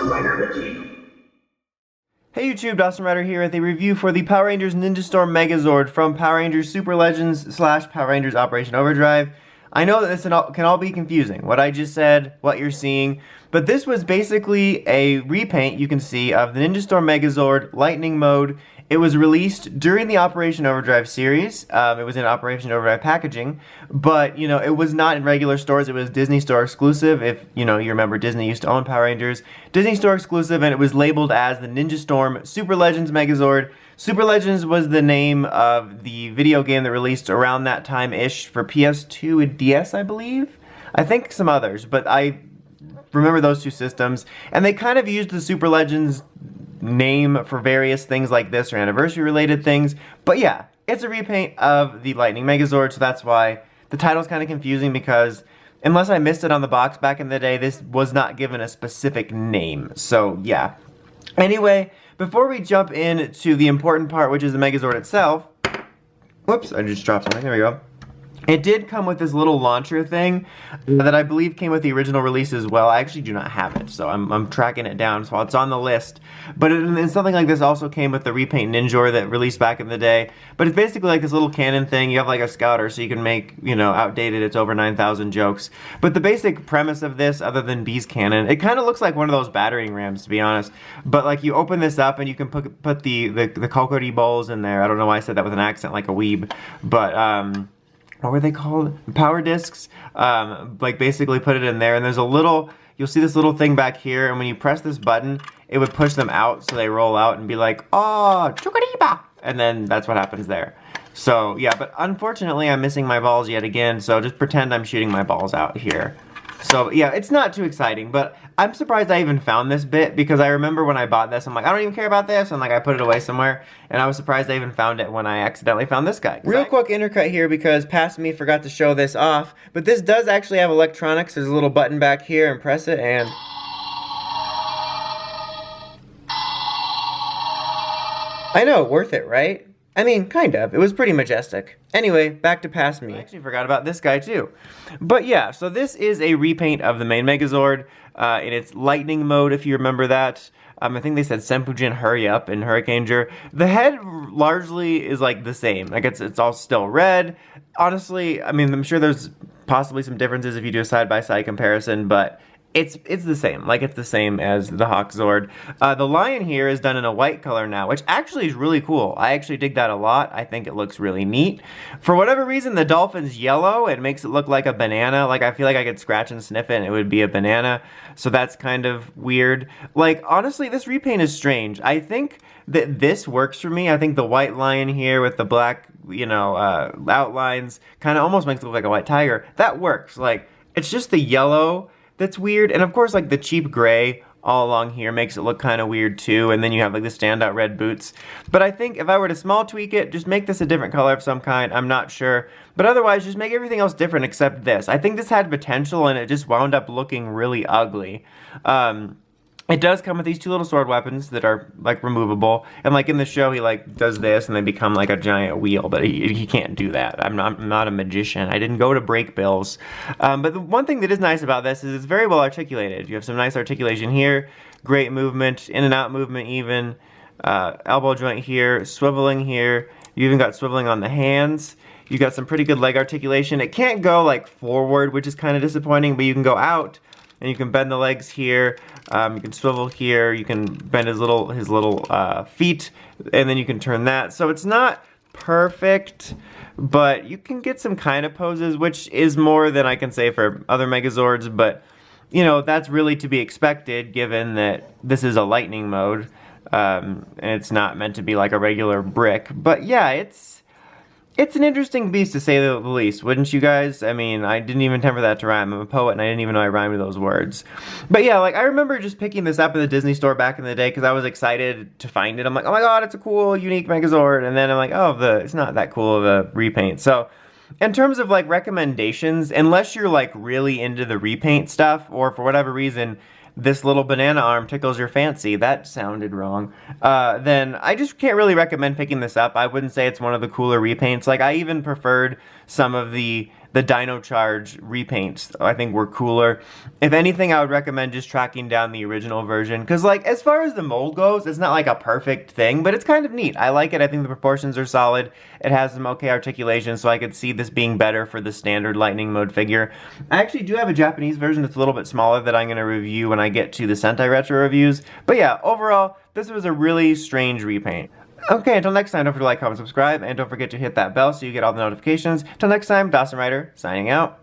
Dawson Rider Wiki. Hey YouTube, Dawson Rider here with a review for the Power Rangers Ninja Storm Megazord from Power Rangers Super Legends / Power Rangers Operation Overdrive. I know that this can all be confusing, what I just said, what you're seeing, but this was basically a repaint, you can see, of the Ninja Storm Megazord Lightning Mode. It was released during the Operation Overdrive series. It was in Operation Overdrive packaging, but, you know, it was not in regular stores. It was Disney Store exclusive. If, you know, you remember Disney used to own Power Rangers. Disney Store exclusive, and it was labeled as the Ninja Storm Super Legends Megazord. Super Legends was the name of the video game that released around that time-ish for PS2 and DS, I believe. I think some others, but I remember those two systems. And they kind of used the Super Legends name for various things like this or anniversary related things, but yeah, it's a repaint of the Lightning Megazord, so that's why the title's kind of confusing, because unless I missed it on the box back in the day, this was not given a specific name. So yeah, anyway, before we jump into the important part, which is the Megazord itself, whoops, I just dropped something, there we go. It did come with this little launcher thing that I believe came with the original release as well. I actually do not have it, so I'm tracking it down, so it's on the list. But something like this also came with the Repaint Ninjor that released back in the day. But it's basically like this little cannon thing. You have like a scouter, so you can make, you know, outdated, it's over 9,000 jokes. But the basic premise of this, other than Bee's cannon, it kind of looks like one of those battering rams, to be honest. But like you open this up and you can put the Kokori bowls in there. I don't know why I said that with an accent like a weeb, but what were they called? Power discs. Like basically put it in there, and there's a little, you'll see this little thing back here, and when you press this button, it would push them out, so they roll out and be like, oh, chukariba! And then that's what happens there. So yeah, but unfortunately I'm missing my balls yet again, so just pretend I'm shooting my balls out here. So yeah, it's not too exciting, but I'm surprised I even found this bit, because I remember when I bought this, I'm like, I don't even care about this, and like I put it away somewhere, and I was surprised I even found it when I accidentally found this guy. Real quick intercut here, because past me forgot to show this off, but this does actually have electronics. There's a little button back here, and press it, and I know, worth it, right? I mean, kind of. It was pretty majestic. Anyway, back to past me. I actually forgot about this guy too. But yeah, so this is a repaint of the main Megazord in its lightning mode, if you remember that. I think they said Senpujin Hurry Up in Hurricaneger. The head largely is like the same. Like it's all still red. Honestly, I mean, I'm sure there's possibly some differences if you do a side-by-side comparison, but it's the same. Like, it's the same as the Hawkzord. The lion here is done in a white color now, which actually is really cool. I actually dig that a lot. I think it looks really neat. For whatever reason, the dolphin's yellow. It makes it look like a banana. Like, I feel like I could scratch and sniff it and it would be a banana. So that's kind of weird. Like, honestly, this repaint is strange. I think that this works for me. I think the white lion here with the black, you know, outlines kind of almost makes it look like a white tiger. That works. Like, it's just the yellow that's weird, and of course like the cheap gray all along here makes it look kind of weird too, and then you have like the standout red boots. But I think if I were to small tweak it, just make this a different color of some kind, I'm not sure. But otherwise, just make everything else different except this. I think this had potential and it just wound up looking really ugly. It does come with these two little sword weapons that are like removable, and like in the show he like does this and they become like a giant wheel, but he can't do that. I'm not a magician. I didn't go to break bills. But the one thing that is nice about this is it's very well articulated. You have some nice articulation here, great movement, in and out movement even, elbow joint here, swiveling here. You even got swiveling on the hands. You got some pretty good leg articulation. It can't go like forward, which is kind of disappointing, but you can go out. And you can bend the legs here, you can swivel here, you can bend his little feet, and then you can turn that. So it's not perfect, but you can get some kind of poses, which is more than I can say for other Megazords, but, you know, that's really to be expected given that this is a lightning mode, and it's not meant to be like a regular brick. But yeah, it's an interesting beast to say the least, wouldn't you guys? I mean, I didn't even intend for that to rhyme. I'm a poet and I didn't even know I rhymed those words. But yeah, like I remember just picking this up at the Disney store back in the day because I was excited to find it. I'm like, oh my god, it's a cool, unique Megazord. And then I'm like, oh, it's not that cool of a repaint. So in terms of like recommendations, unless you're like really into the repaint stuff or for whatever reason, this little banana arm tickles your fancy, that sounded wrong, then I just can't really recommend picking this up. I wouldn't say it's one of the cooler repaints. Like, I even preferred some of the the Dino Charge repaints, I think, were cooler. If anything, I would recommend just tracking down the original version, because like as far as the mold goes, it's not like a perfect thing, but it's kind of neat. I like it. I think the proportions are solid. It has some okay articulation, so I could see this being better for the standard lightning mode figure. I actually do have a Japanese version that's a little bit smaller that I'm going to review when I get to the Sentai Retro reviews. But yeah, overall, this was a really strange repaint. Okay, until next time, don't forget to like, comment, subscribe, and don't forget to hit that bell so you get all the notifications. Till next time, Dawson Ryder, signing out.